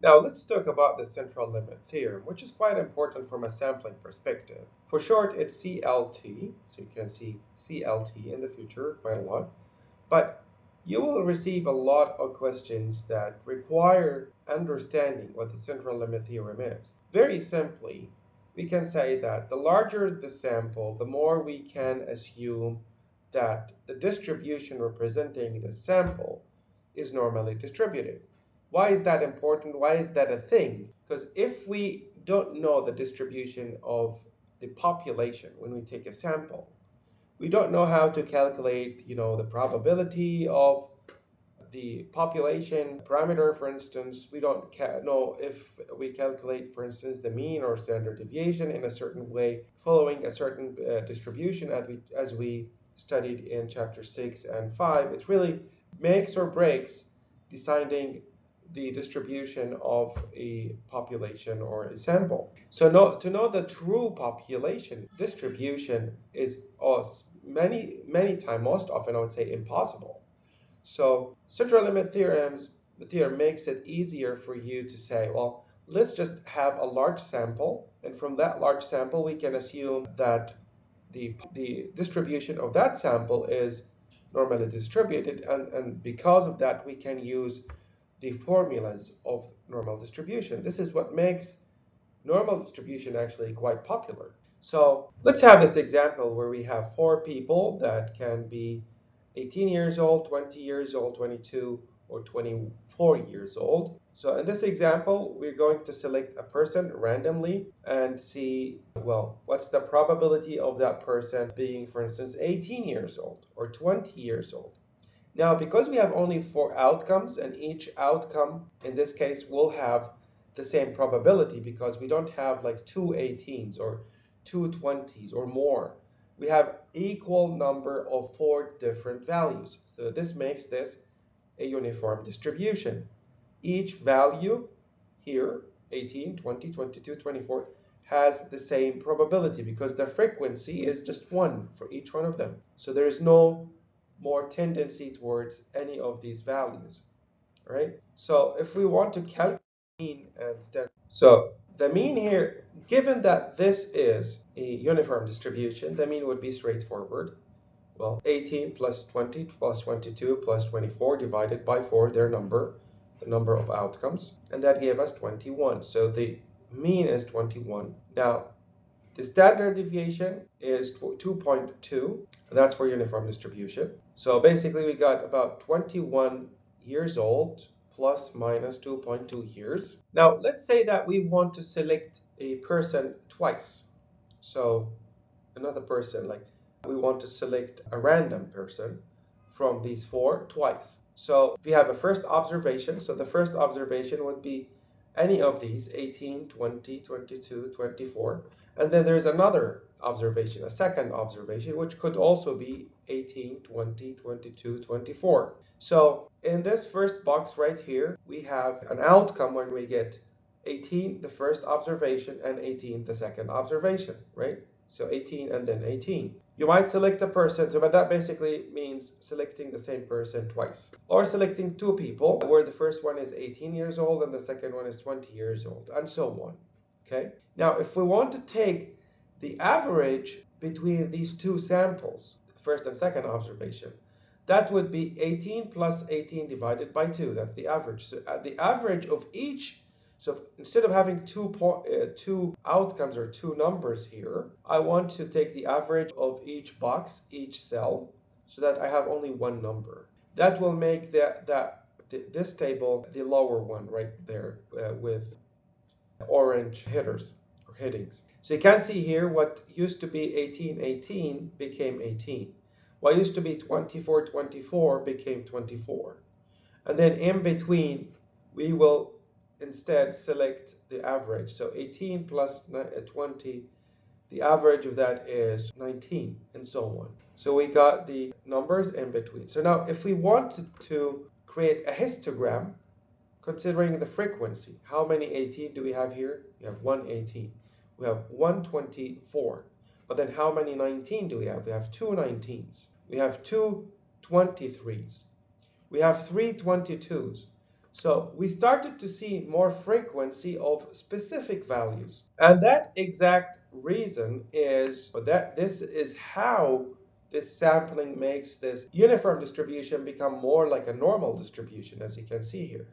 Now let's talk about the central limit theorem, which is quite important from a sampling perspective. For short, it's CLT, so you can see CLT in the future quite a lot. But you will receive a lot of questions that require understanding what the central limit theorem is. Very simply, we can say that the larger the sample, the more we can assume that the distribution representing the sample is normally distributed. Why is that important? Why is that a thing? Because if we don't know the distribution of the population when we take a sample, we don't know how to calculate, the probability of the population parameter, for instance. We don't know if we calculate, for instance, the mean or standard deviation in a certain way, following a certain distribution as we studied in chapter 6 and 5. It really makes or breaks deciding the distribution of a population or a sample. So to know the true population distribution is many times, most often I would say impossible. So central limit theorem makes it easier for you to say, well, let's just have a large sample, and from that large sample we can assume that the distribution of that sample is normally distributed, and because of that we can use the formulas of normal distribution. This is what makes normal distribution actually quite popular. So let's have this example where we have 4 people that can be 18 years old, 20 years old, 22, or 24 years old. So in this example, we're going to select a person randomly and see, well, what's the probability of that person being, for instance, 18 years old or 20 years old. Now, because we have only 4 outcomes, and each outcome in this case will have the same probability, because we don't have like 2 18s or 2 20s or more. We have equal number of 4 different values. So this makes this a uniform distribution. Each value here, 18, 20, 22, 24, has the same probability because the frequency is just 1 for each one of them. So there is no more tendency towards any of these values, right? So if we want to calculate mean and standard, so the mean here, given that this is a uniform distribution, the mean would be straightforward. Well, 18 plus 20 plus 22 plus 24 divided by 4, the number of outcomes, and that gave us 21. So the mean is 21. Now, the standard deviation is 2.2. That's for uniform distribution. So basically we got about 21 years old plus minus 2.2 years. Now let's say that we want to select a person twice. So another person, like we want to select a random person from these 4 twice. So we have a first observation. So the first observation would be any of these, 18, 20, 22, 24. And then there's another observation, a second observation, which could also be 18, 20, 22, 24. So in this first box right here, we have an outcome when we get 18, the first observation, and 18, the second observation, right? So 18 and then 18. You might select a person, but that basically means selecting the same person twice. Or selecting 2 people, where the first one is 18 years old and the second one is 20 years old, and so on. Okay? Now, if we want to take the average between these 2 samples, first and second observation, that would be 18 plus 18 divided by 2. That's the average. So the average of each, so instead of having 2 outcomes or 2 numbers here, I want to take the average of each box, each cell, so that I have only 1 number. That will make this table the lower one right there with orange headers or headings. So you can see here what used to be 1818 became 18. What used to be 2424 became 24. And then in between, we will instead select the average. So 18 plus 20, the average of that is 19, and so on. So we got the numbers in between. So now if we wanted to create a histogram, considering the frequency, how many 18 do we have here? We have 1 18. We have 124. But then how many 19 do we have? We have 2 19s. We have 2 23s. We have 3 22s. So we started to see more frequency of specific values. And that exact reason is that this is how this sampling makes this uniform distribution become more like a normal distribution, as you can see here.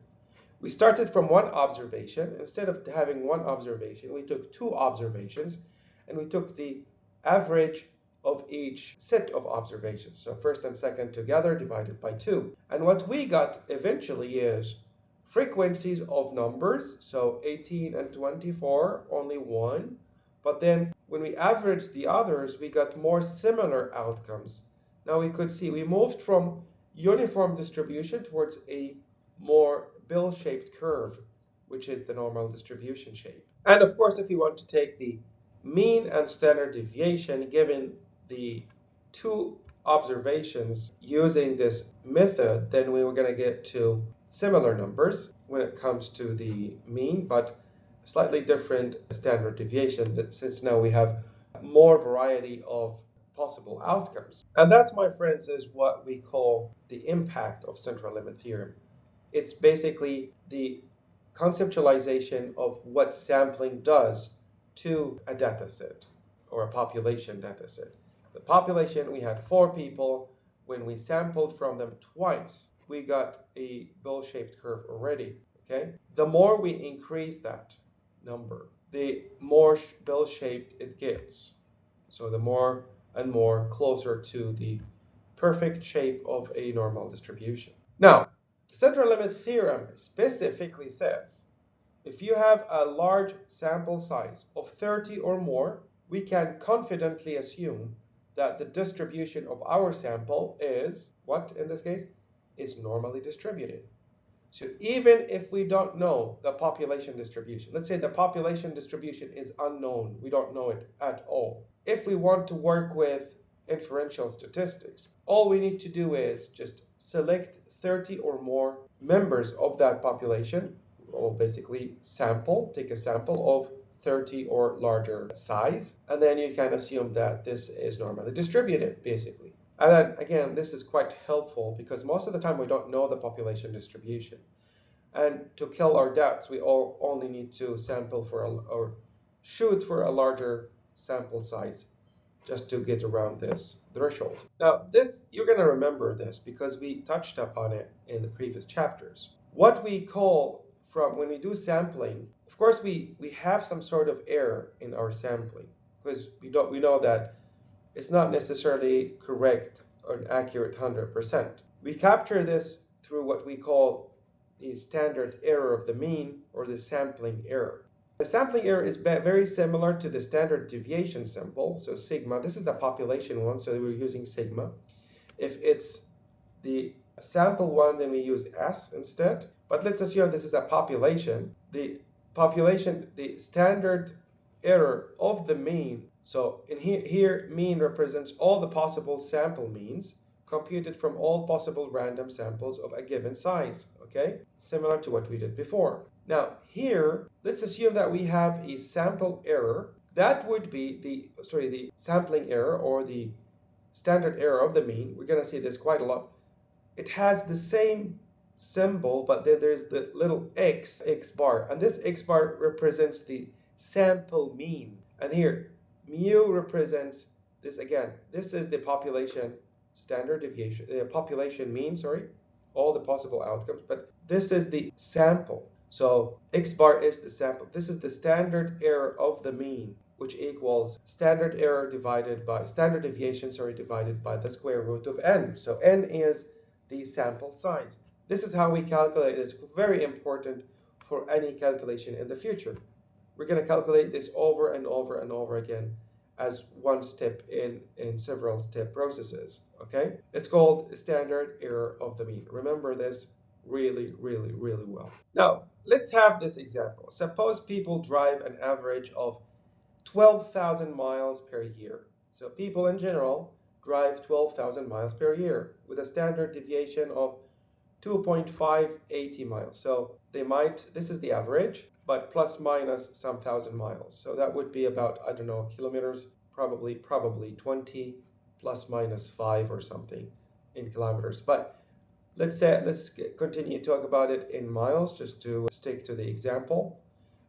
We started from one observation. Instead of having one observation, we took two observations, and we took the average of each set of observations. So first and second together divided by 2. And what we got eventually is frequencies of numbers. So 18 and 24, only 1. But then when we averaged the others, we got more similar outcomes. Now we could see we moved from uniform distribution towards a more bill-shaped curve, which is the normal distribution shape. And of course, if you want to take the mean and standard deviation given the two observations using this method, then we were going to get to similar numbers when it comes to the mean, but slightly different standard deviation, since now we have more variety of possible outcomes. And that's, my friends, is what we call the impact of central limit theorem. It's basically the conceptualization of what sampling does to a data set or a population data set. The population, we had 4 people. When we sampled from them twice, we got a bell-shaped curve already. Okay? The more we increase that number, the more bell-shaped it gets. So the more and more closer to the perfect shape of a normal distribution. Now, the central limit theorem specifically says if you have a large sample size of 30 or more, we can confidently assume that the distribution of our sample is, what in this case? Is normally distributed. So even if we don't know the population distribution, let's say the population distribution is unknown, we don't know it at all. If we want to work with inferential statistics, all we need to do is just select 30 or more members of that population, or basically take a sample of 30 or larger size, and then you can assume that this is normally distributed, basically. And then again, this is quite helpful because most of the time we don't know the population distribution. And to kill our doubts, we only need to sample for or shoot for a larger sample size just to get around this threshold. Now, you're going to remember this because we touched upon it in the previous chapters. What we call when we do sampling, of course, we have some sort of error in our sampling because we know that it's not necessarily correct or accurate 100%. We capture this through what we call the standard error of the mean, or the sampling error. The sampling error is very similar to the standard deviation symbol, so sigma. This is the population one, so we're using sigma. If it's the sample one, then we use S instead. But let's assume this is a population. The standard error of the mean. So in here, mean represents all the possible sample means computed from all possible random samples of a given size, okay? Similar to what we did before. Now here, let's assume that we have a sample error. That would be the sampling error, or the standard error of the mean. We're gonna see this quite a lot. It has the same symbol, but then there's the little x bar, and this x bar represents the sample mean. And here, mu represents this again. This is the population standard deviation, population mean, all the possible outcomes, but this is the sample. So x bar is the sample. This is the standard error of the mean, which equals standard error divided by standard deviation, divided by the square root of n. So n is the sample size. This is how we calculate this. Very important for any calculation in the future. We're going to calculate this over and over and over again as one step in several step processes. Okay, it's called standard error of the mean. Remember this really, really, really well. Now let's have this example. Suppose people drive an average of 12,000 miles per year. So people in general drive 12,000 miles per year with a standard deviation of 2.580 miles. So this is the average, but plus minus some thousand miles. So that would be about, I don't know, kilometers, probably 20 plus minus 5 or something in kilometers. But Let's continue to talk about it in miles, just to stick to the example.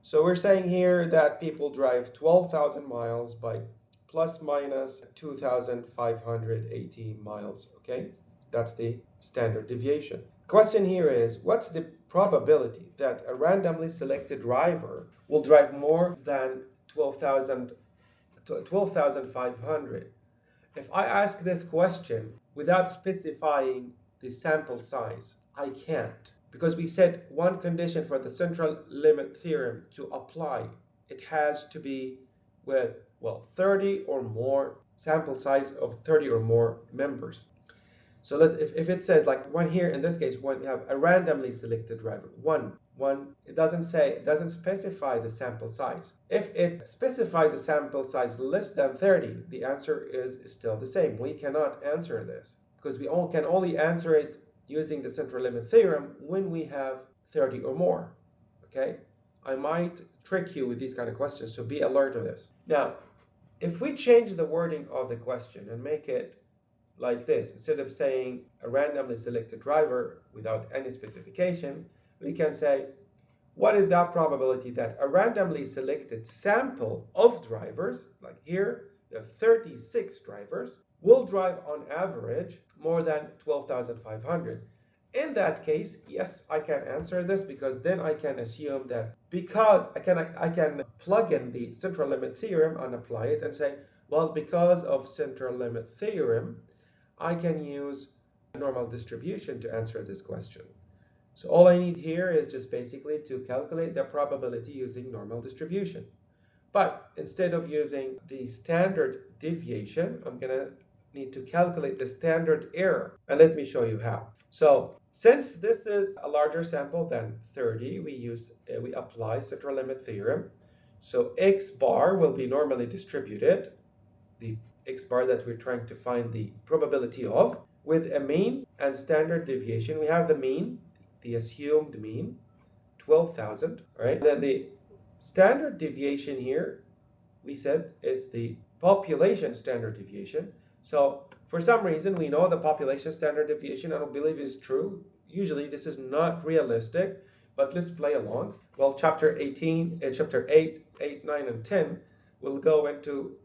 So we're saying here that people drive 12,000 miles by plus minus 2,580 miles, okay? That's the standard deviation. Question here is, what's the probability that a randomly selected driver will drive more than 12,500? If I ask this question without specifying the sample size, I can't. Because we said one condition for the central limit theorem to apply, it has to be with, well, 30 or more, sample size of 30 or more members. So if it says like one here, in this case, when you have a randomly selected driver, one, it doesn't specify the sample size. If it specifies a sample size less than 30, the answer is still the same. We cannot answer this because we can only answer it using the central limit theorem when we have 30 or more, okay? I might trick you with these kind of questions, so be alert of this. Now, if we change the wording of the question and make it like this, instead of saying a randomly selected driver without any specification, we can say, what is the probability that a randomly selected sample of drivers, like here, you have 36 drivers, will drive on average more than 12,500? In that case, yes, I can answer this because then I can assume that because I can plug in the central limit theorem and apply it and say, well, because of central limit theorem, I can use normal distribution to answer this question. So all I need here is just basically to calculate the probability using normal distribution. But instead of using the standard deviation, I'm going to need to calculate the standard error. And let me show you how. So since this is a larger sample than 30, we apply central limit theorem. So x bar will be normally distributed, the x bar that we're trying to find the probability of, with a mean and standard deviation. We have the mean, the assumed mean, 12,000, right? Then the standard deviation here, we said it's the population standard deviation. So for some reason, we know the population standard deviation, I don't believe is true. Usually this is not realistic, but let's play along. Well, chapter 8, 9, and 10 will go into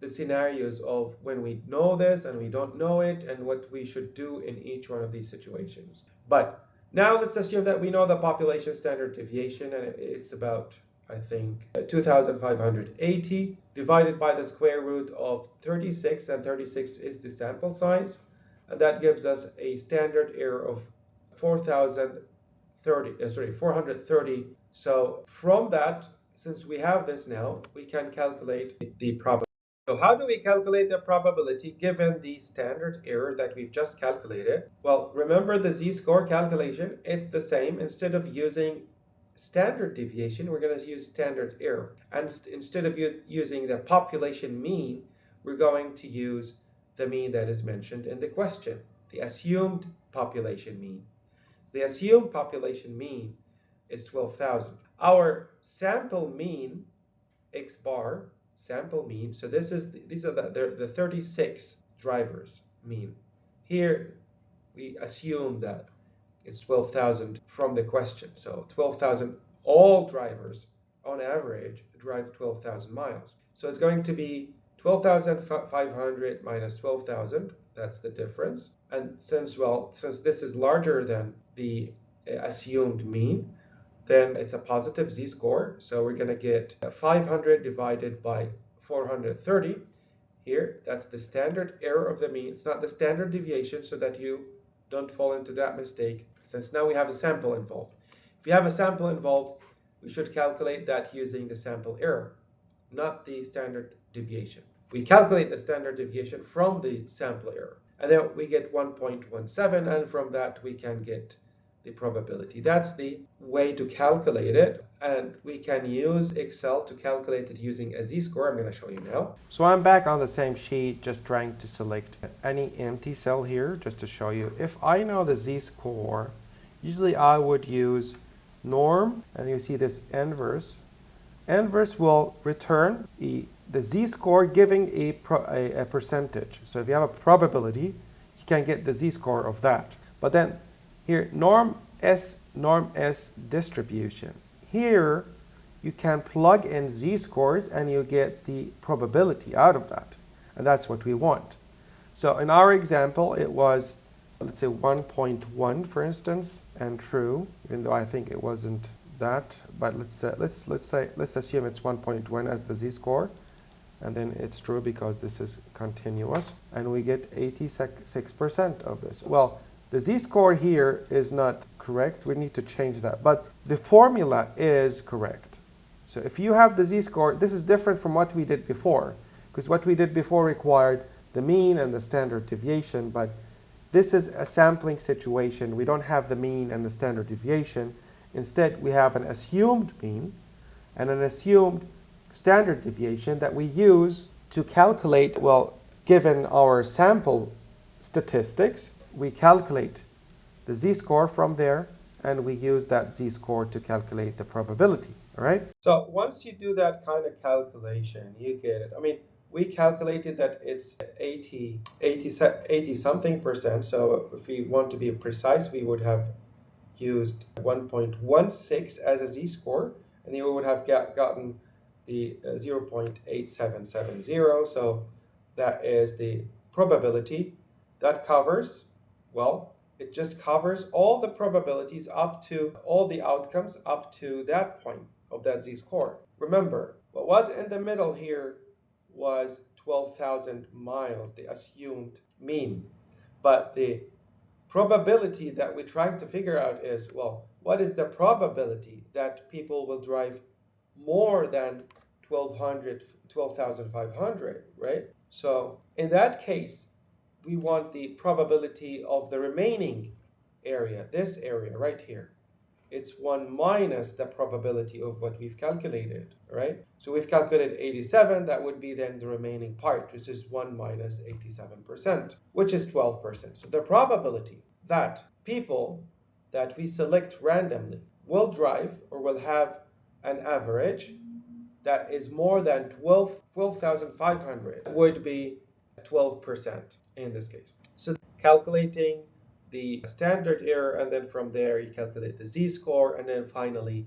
the scenarios of when we know this and we don't know it and what we should do in each one of these situations. But now let's assume that we know the population standard deviation, and it's about, I think, 2,580 divided by the square root of 36, and 36 is the sample size, and that gives us a standard error of 430. So from that, since we have this now, we can calculate the probability. So how do we calculate the probability given the standard error that we've just calculated? Well, remember the z-score calculation, it's the same. Instead of using standard deviation, we're going to use standard error. And instead of using the population mean, we're going to use the mean that is mentioned in the question, the assumed population mean. The assumed population mean is 12,000. Our sample mean, x bar, sample mean, so these are the 36 drivers mean. Here we assume that it's 12,000 from the question. So 12,000, all drivers on average drive 12,000 miles. So it's going to be 12,500 minus 12,000. That's the difference. And since this is larger than the assumed mean, then it's a positive z-score. So we're going to get 500 divided by 430. Here, that's the standard error of the mean. It's not the standard deviation, so that you don't fall into that mistake, since now we have a sample involved. If you have a sample involved, we should calculate that using the sample error, not the standard deviation. We calculate the standard deviation from the sample error, and then we get 1.17, and from that we can get the probability. That's the way to calculate it, and we can use Excel to calculate it using a z-score. I'm going to show you now. So I'm back on the same sheet, just trying to select any empty cell here just to show you. If I know the z-score, usually I would use norm, and you see this inverse. Inverse will return the z-score giving a percentage. So if you have a probability, you can get the z-score of that. But then Here, norm S distribution. Here, you can plug in z-scores and you get the probability out of that. And that's what we want. So in our example, it was, let's say 1.1, for instance, and true, even though I think it wasn't that. But let's assume it's 1.1 as the z-score, and then it's true because this is continuous, and we get 86% of this. Well, the z-score here is not correct. We need to change that, but the formula is correct. So if you have the z-score, this is different from what we did before, because what we did before required the mean and the standard deviation, but this is a sampling situation. We don't have the mean and the standard deviation. Instead, we have an assumed mean and an assumed standard deviation that we use to calculate, well, given our sample statistics, we calculate the z-score from there, and we use that z-score to calculate the probability, all right? So once you do that kind of calculation, you get it. I mean, we calculated that it's 80 something percent. So if we want to be precise, we would have used 1.16 as a z-score, and you would have gotten the 0.8770. So that is the probability. That covers, well, it just covers all the probabilities up to all the outcomes up to that point of that z-score. Remember, what was in the middle here was 12,000 miles, the assumed mean. But the probability that we're trying to figure out is, well, what is the probability that people will drive more than 12,500, right? So in that case, we want the probability of the remaining area, this area right here. It's 1 minus the probability of what we've calculated, right? So we've calculated 87, that would be then the remaining part, which is 1 minus 87%, which is 12%. So the probability that people that we select randomly will drive or will have an average that is more than 12,500 would be 12% in this case. So calculating the standard error, and then from there you calculate the z-score, and then finally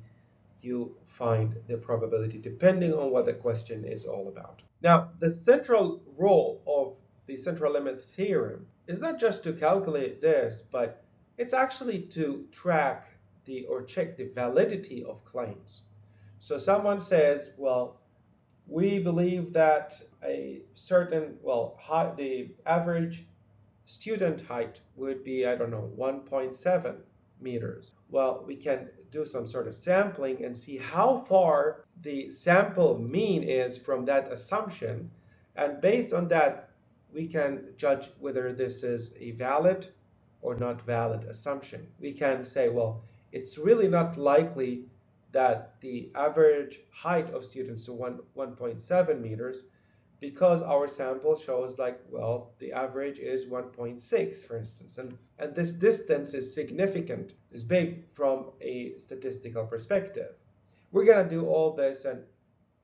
you find the probability depending on what the question is all about. Now, the central role of the central limit theorem is not just to calculate this, but it's actually to track or check the validity of claims. So someone says, well, we believe that a certain, well, the average student height would be, I don't know, 1.7 meters. Well, we can do some sort of sampling and see how far the sample mean is from that assumption. And based on that, we can judge whether this is a valid or not valid assumption. We can say, well, it's really not likely that the average height of students is 1.7 meters, because our sample shows like, well, the average is 1.6, for instance. And this distance is significant, is big from a statistical perspective. We're going to do all this, and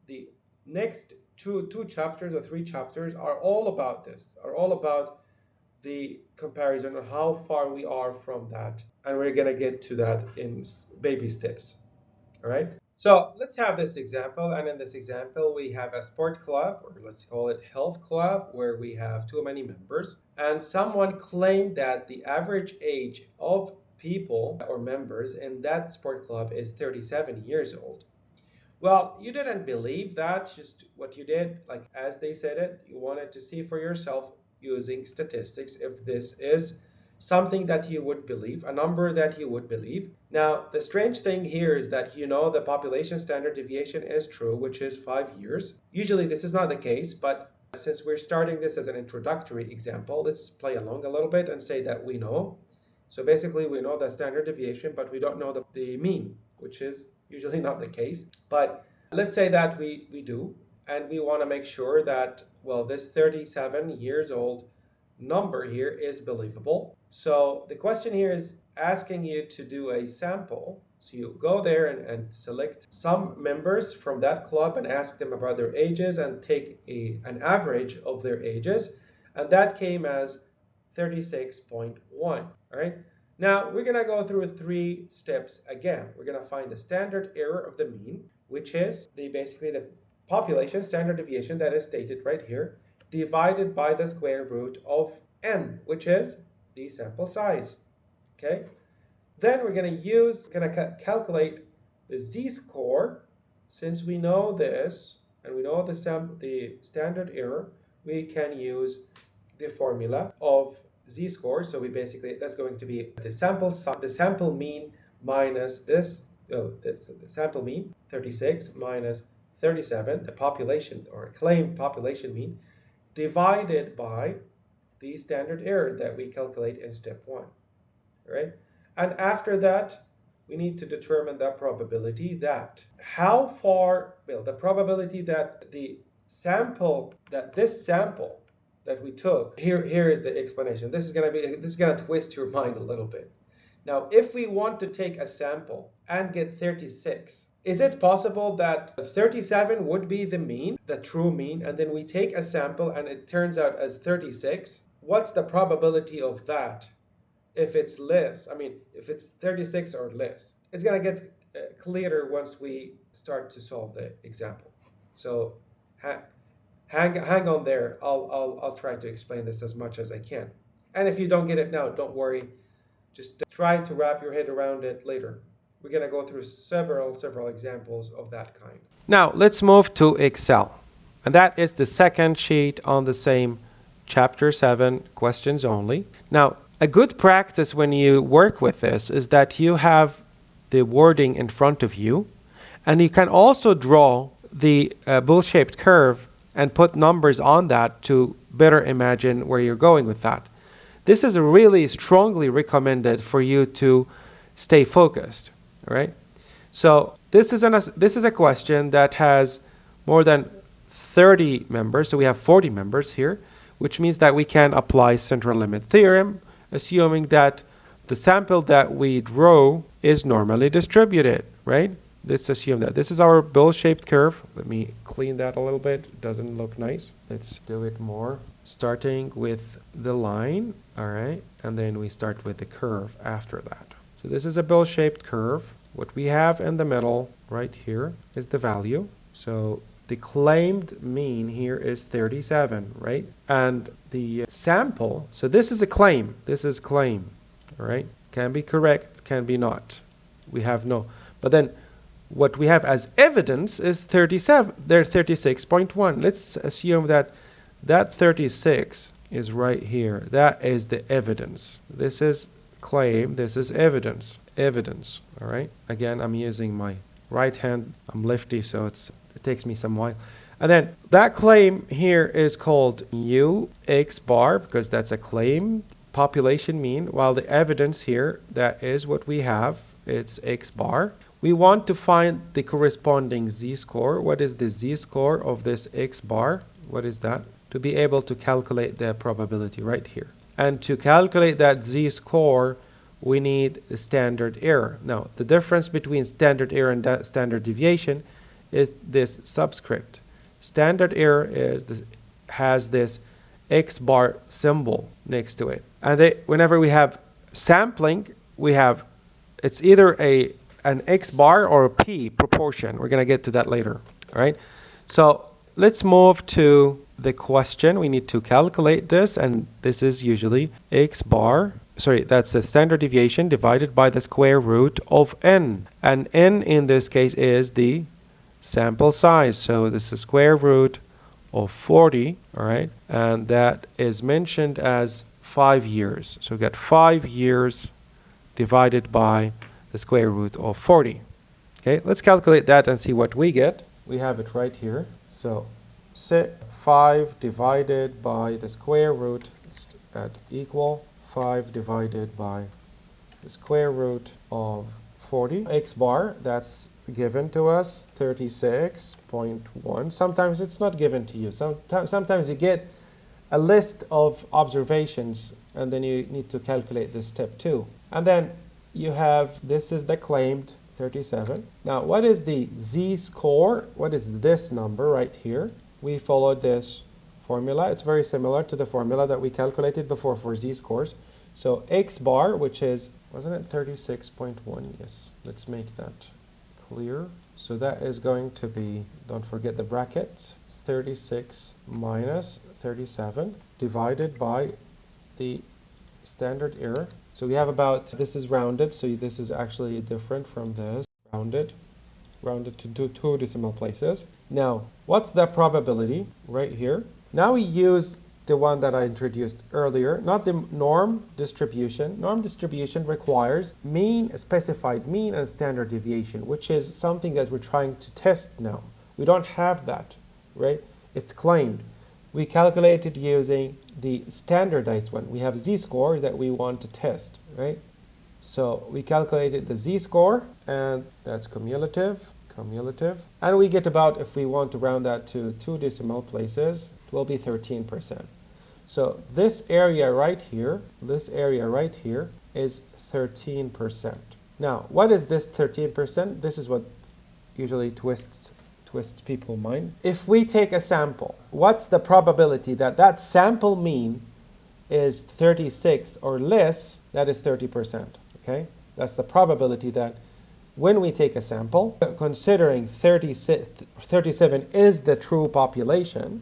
the next two chapters or 3 chapters are all about this, are all about the comparison of how far we are from that. And we're going to get to that in baby steps. All right. So let's have this example, and in this example we have a sport club, or let's call it health club, where we have too many members, and someone claimed that the average age of people or members in that sport club is 37 years old. Well, you didn't believe that, just what you did, like as they said it, you wanted to see for yourself using statistics if this is something that you would believe, a number that you would believe. Now, the strange thing here is that the population standard deviation is true, which is 5 years. Usually this is not the case, but since we're starting this as an introductory example, let's play along a little bit and say that we know. So basically we know the standard deviation, but we don't know the mean, which is usually not the case. But let's say that we do, and we want to make sure that, well, this 37 years old number here is believable. So the question here is asking you to do a sample. So you go there and select some members from that club and ask them about their ages and take an average of their ages. And that came as 36.1, all right? Now we're going to go through 3 steps again. We're going to find the standard error of the mean, which is basically the population standard deviation that is stated right here, divided by the square root of n, which is the sample size. Okay. Then we're going to calculate the z-score. Since we know this and we know the standard error, we can use the formula of z-score. So that's going to be the sample mean minus the sample mean 36 minus 37, the population or claimed population mean, divided by the standard error that we calculate in step 1. Right? And after that, we need to determine the probability that the probability that this sample that we took, here is the explanation. This is going to twist your mind a little bit. Now, if we want to take a sample and get 36, is it possible that 37 would be the mean, the true mean, and then we take a sample and it turns out as 36? What's the probability of that? If it's less, if it's 36 or less, it's going to get clearer once we start to solve the example. So hang on there. I'll try to explain this as much as I can. And if you don't get it now, don't worry. Just try to wrap your head around it later. We're going to go through several examples of that kind. Now let's move to Excel. And that is the second sheet on the same chapter 7, questions only. Now, a good practice when you work with this is that you have the wording in front of you, and you can also draw the bowl-shaped curve and put numbers on that to better imagine where you're going with that. This is really strongly recommended for you to stay focused, right? So this is a question that has more than 30 members, so we have 40 members here, which means that we can apply central limit theorem, assuming that the sample that we draw is normally distributed, right? Let's assume that this is our bowl-shaped curve. Let me clean that a little bit. It doesn't look nice. Let's do it more. Starting with the line, all right? And then we start with the curve after that. So this is a bowl-shaped curve. What we have in the middle right here is the value. So the claimed mean here is 37, right? And the sample, so this is a claim. This is claim, all right? Can be correct, can be not. We have no. But then what we have as evidence is 37. They're 36.1. Let's assume that 36 is right here. That is the evidence. This is claim. This is evidence. Evidence, all right? Again, I'm using my right hand. I'm lefty, so it takes me some while. And then that claim here is called U X bar because that's a claim population mean, while the evidence here, that is what we have, it's X bar. We want to find the corresponding z-score. What is the z-score of this X bar? What is that? To be able to calculate the probability right here. And to calculate that z-score, we need the standard error. Now, the difference between standard error and standard deviation is this subscript. Standard error has this X bar symbol next to it. And whenever we have sampling, it's either an X bar or a P proportion. We're going to get to that later. All right. So let's move to the question. We need to calculate this, and this is usually X bar. Sorry, that's the standard deviation divided by the square root of n. And n in this case is the sample size. So this is square root of 40, all right? And that is mentioned as 5 years. So we got 5 years divided by the square root of 40. Okay, let's calculate that and see what we get. We have it right here. So 5 divided by the square root at equal 5 divided by the square root of 40. X bar, that's given to us, 36.1. Sometimes it's not given to you. Sometimes you get a list of observations, and then you need to calculate this step 2. And then you have, this is the claimed 37. Now, what is the z-score? What is this number right here? We followed this formula. It's very similar to the formula that we calculated before for z-scores. So X bar, which is Wasn't it 36.1? Yes, let's make that clear. So that is going to be, don't forget the brackets, 36 minus 37 divided by the standard error. So we have about, this is rounded, so this is actually different from this, rounded to two decimal places. Now, what's the probability right here? Now we use the one that I introduced earlier, not the norm distribution. Norm distribution requires mean, specified mean, and standard deviation, which is something that we're trying to test now. We don't have that, right? It's claimed. We calculated using the standardized one. We have z-score that we want to test, right? So we calculated the z-score, and that's cumulative, and we get about, if we want to round that to two decimal places, it will be 13%. So this area right here is 13%. Now, what is this 13%? This is what usually twists people's mind. If we take a sample, what's the probability that that sample mean is 36 or less? That is 30%. Okay, that's the probability that when we take a sample, considering 37 is the true population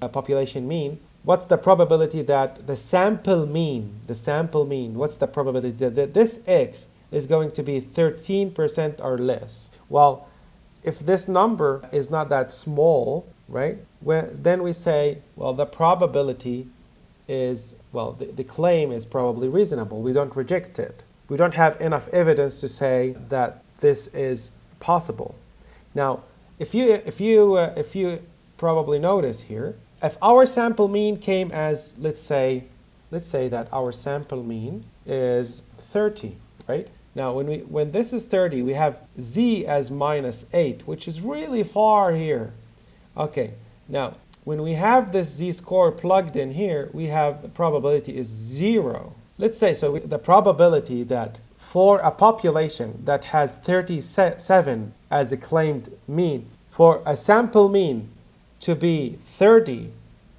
mean, what's the probability that the sample mean, what's the probability that this x is going to be 13% or less? Well, if this number is not that small, right, then we say, well, the probability is, well, the claim is probably reasonable. We don't reject it. We don't have enough evidence to say that this is possible. Now, if you probably notice here, if our sample mean came as, let's say that our sample mean is 30, right? Now, when this is 30, we have z as -8, which is really far here. Okay, now, when we have this z-score plugged in here, we have the probability is 0. Let's say, so the probability that for a population that has 37 as a claimed mean, for a sample mean to be 30,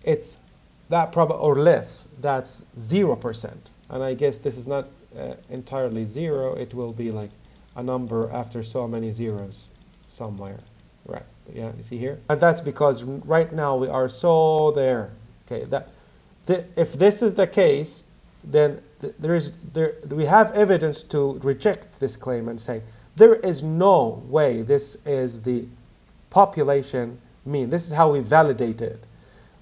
it's that or less, that's 0%. And I guess this is not entirely 0, it will be like a number after so many zeros somewhere, right? Yeah, you see here? And that's because right now we are so there. Okay, if this is the case, then we have evidence to reject this claim and say there is no way this is the population mean. This is how we validate it.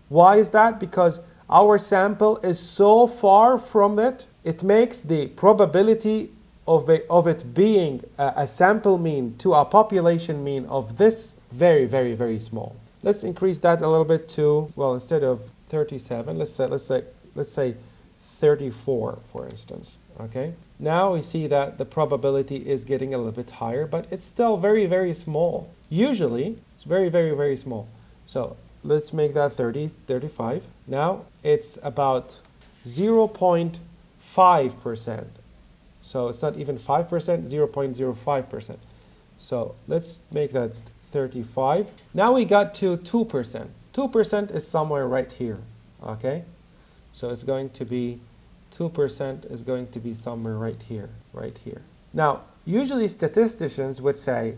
Why is that? Because our sample is so far from it, it makes the probability of it being a sample mean to a population mean of this very, very, very small. Let's increase that a little bit to, well, instead of 37, let's say 34, for instance. Okay. Now we see that the probability is getting a little bit higher, but it's still very, very small. Usually, it's very, very, very small. So let's make that 30, 35. Now it's about 0.5%. So it's not even 5%, 0.05%. So let's make that 35. Now we got to 2%. 2% is somewhere right here. Okay? So it's going to be 2% is going to be somewhere right here, right here. Now, usually statisticians would say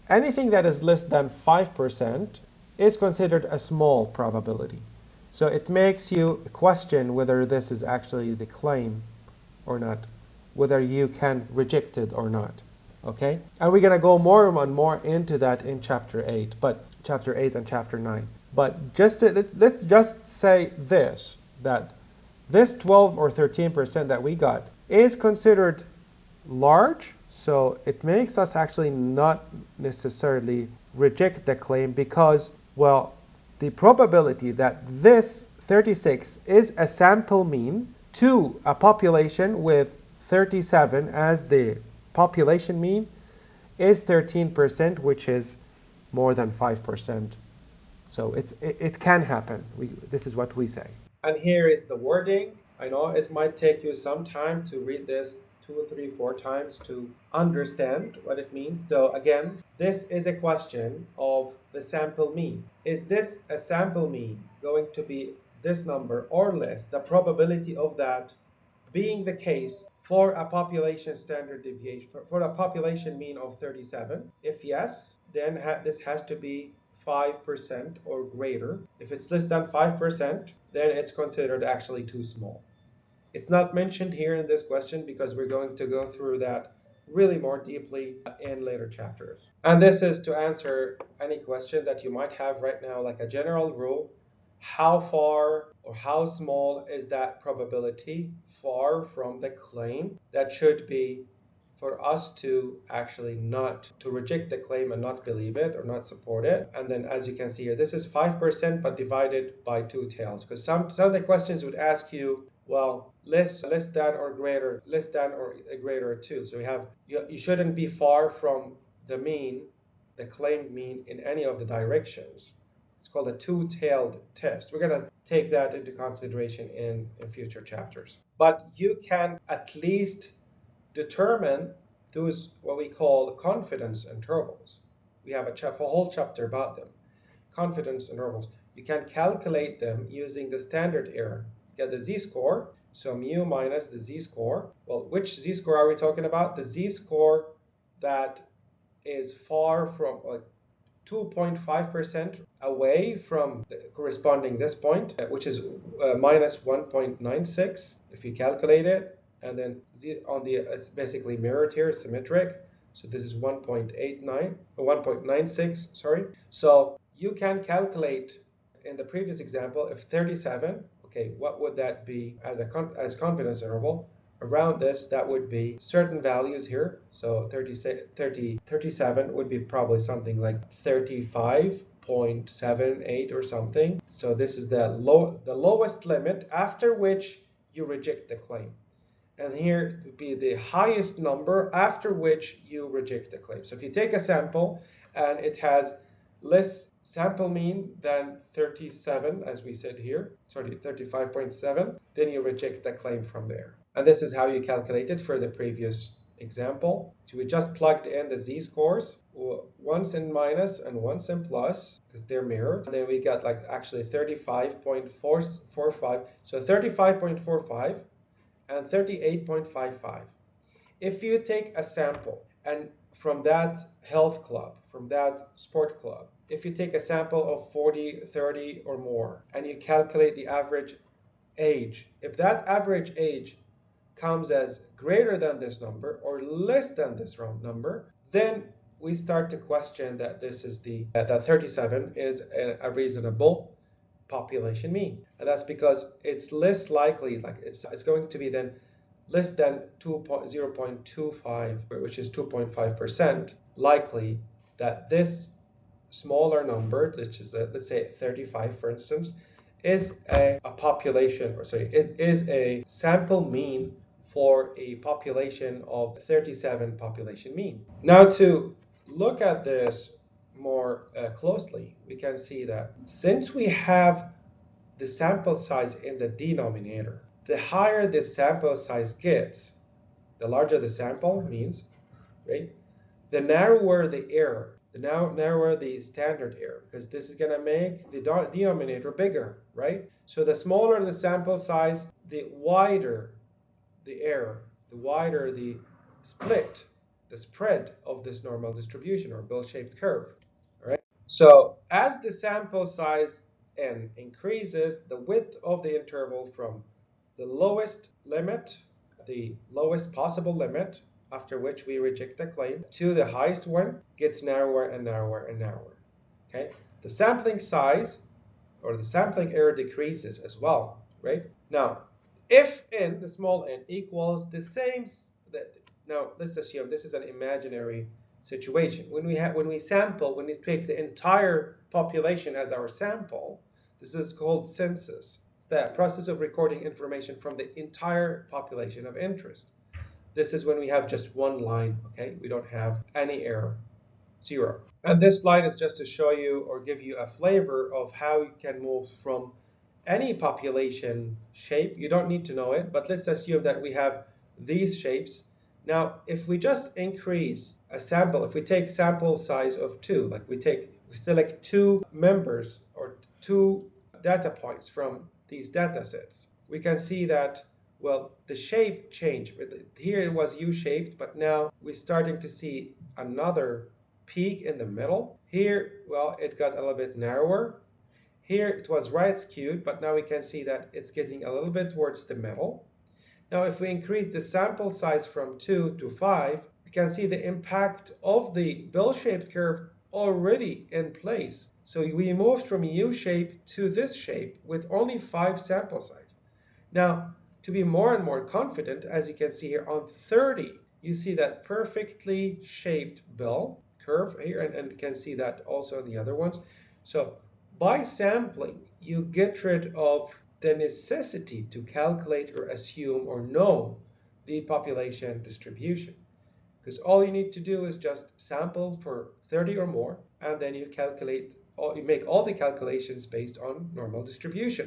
anything that is less than 5% is considered a small probability. So it makes you question whether this is actually the claim or not, whether you can reject it or not. Okay? And we're going to go more and more into that in chapter 8, chapter 8 and chapter 9. But let's just say this, that this 12 or 13% that we got is considered large, so it makes us actually not necessarily reject the claim because, well, the probability that this 36 is a sample mean to a population with 37 as the population mean is 13%, which is more than 5%. So it can happen. This is what we say. And here is the wording. I know it might take you some time to read this 2, 3, 4 times to understand what it means. So again, this is a question of the sample mean. Is this a sample mean going to be this number or less? The probability of that being the case for a population standard deviation, for a population mean of 37? If yes, then this has to be 5% or greater. If it's less than 5%, then it's considered actually too small. It's not mentioned here in this question because we're going to go through that really more deeply in later chapters. And this is to answer any question that you might have right now, like a general rule. How far or how small is that probability far from the claim that should be for us to actually not to reject the claim and not believe it or not support it? And then as you can see here, this is 5% but divided by 2 tails, because some of the questions would ask you, well, less than or greater, less than or greater 2. So we have, you shouldn't be far from the mean, the claimed mean in any of the directions. It's called a two-tailed test. We're going to take that into consideration in future chapters. But you can at least determine those what we call confidence intervals. We have a whole chapter about them. Confidence intervals. You can calculate them using the standard error. Get the z-score, so mu minus the z-score. Well, which z-score are we talking about? The z-score that is far from 2.5% away from the corresponding this point, which is minus 1.96 if you calculate it. And then it's basically mirrored here, symmetric. So this is 1.89 or 1.96, sorry. So you can calculate in the previous example, if 37, okay, what would that be as confidence interval? Around this, that would be certain values here. So 37 would be probably something like 35.78 or something. So this is the lowest limit after which you reject the claim. And here would be the highest number after which you reject the claim. So if you take a sample and it has less sample mean than 37, as we said here, sorry, 35.7, then you reject the claim from there. And this is how you calculate it for the previous example. So we just plugged in the z-scores, once in minus and once in plus, because they're mirrored. And then we got like actually 35.45. So 35.45 and 38.55. If you take a sample and from that health club, from that sport club, if you take a sample of 40, 30 or more, and you calculate the average age, if that average age comes as greater than this number or less than this round number, then we start to question that this is that 37 is a reasonable population mean. And that's because it's less likely, like it's going to be then less than 0.25, which is 2.5% likely that this smaller number, which is let's say 35 for instance, is a population, or sorry, it is a sample mean for a population of 37 population mean. Now to look at this more closely, we can see that since we have the sample size in the denominator, the higher the sample size gets, the larger the sample means, right? The narrower the error, the narrower the standard error, because this is going to make the denominator bigger, right? So the smaller the sample size, the wider the error, the wider the split, the spread of this normal distribution or bell-shaped curve, all right? So as the sample size n increases, the width of the interval from the lowest limit, the lowest possible limit, after which we reject the claim, to the highest one gets narrower and narrower and narrower. Okay? The sampling size or the sampling error decreases as well, right? Now, if n, the small n, equals the same, now let's assume this is an imaginary situation. When we sample, when we take the entire population as our sample, this is called census. It's the process of recording information from the entire population of interest. This is when we have just one line, okay? We don't have any error, 0. And this slide is just to show you or give you a flavor of how you can move from any population shape. You don't need to know it, but let's assume that we have these shapes. Now, if we just increase a sample, if we take sample size of 2, like we select 2 members or 2 data points from these data sets, we can see that well, the shape changed. Here it was U-shaped, but now we're starting to see another peak in the middle. Here, well, it got a little bit narrower. Here it was right skewed, but now we can see that it's getting a little bit towards the middle. Now, if we increase the sample size from 2 to 5, we can see the impact of the bell-shaped curve already in place. So we moved from U shape to this shape with only 5 sample size. Now, to be more and more confident, as you can see here on 30, you see that perfectly shaped bell curve here, and you can see that also in the other ones. So by sampling, you get rid of the necessity to calculate or assume or know the population distribution. Because all you need to do is just sample for 30 or more, and then you calculate, you make all the calculations based on normal distribution.